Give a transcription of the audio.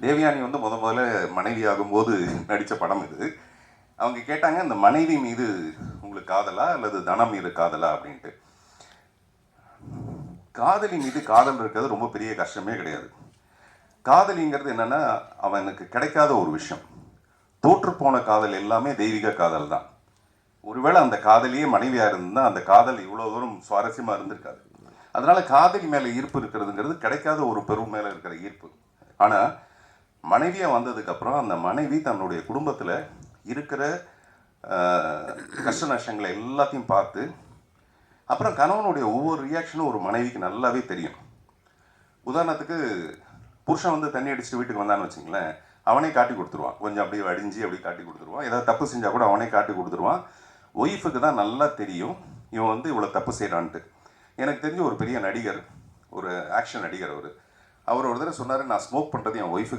தேவயானி வந்து முதல்ல மனைவி ஆகும்போது நடித்த படம் இது. அவங்க கேட்டாங்க, இந்த மனைவி மீது உங்களுக்கு காதலா அல்லது தனம் மீது காதலா அப்படின்ட்டு. காதலி மீது காதல் இருக்கிறது ரொம்ப பெரிய கஷ்டமே கிடையாது. காதலிங்கிறது என்னன்னா, அவனுக்கு கிடைக்காத ஒரு விஷயம். தோற்றுப்போன காதல் எல்லாமே தெய்வீக காதல் தான். ஒருவேளை அந்த காதலியே மனைவியா இருந்தா அந்த காதல் இவ்வளவு தூரம் சுவாரஸ்யமா இருந்திருக்காது. அதனால காதலி மேல ஈர்ப்பு இருக்கிறதுங்கிறது கிடைக்காத ஒரு பெரும் மேல இருக்கிற ஈர்ப்பு. ஆனா மனைவியா வந்ததுக்கு அப்புறம் அந்த மனைவி தன்னுடைய குடும்பத்துல இருக்கிற கஷ்ட நஷ்டங்களை எல்லாத்தையும் பார்த்து, அப்புறம் கணவனுடைய ஒவ்வொரு ரியாக்ஷனும் ஒரு மனைவிக்கு நல்லாவே தெரியும். உதாரணத்துக்கு புருஷன் வந்து தண்ணி அடிச்சுட்டு வீட்டுக்கு வந்தான்னு வச்சுங்களேன், அவனே காட்டி கொடுத்துருவான். கொஞ்சம் அப்படியே வடிஞ்சு அப்படி காட்டி கொடுத்துருவான். ஏதாவது தப்பு செஞ்சால் கூட அவனே காட்டி கொடுத்துருவான். ஒய்ஃபுக்கு தான் நல்லா தெரியும் இவன் வந்து இவ்வளோ தப்பு செய்கிறான்ட்டு. எனக்கு தெரிஞ்ச ஒரு பெரிய நடிகர், ஒரு ஆக்ஷன் நடிகர் அவர் ஒரு தடவை சொன்னார், நான் ஸ்மோக் பண்ணுறது என் ஒய்ஃபுக்கு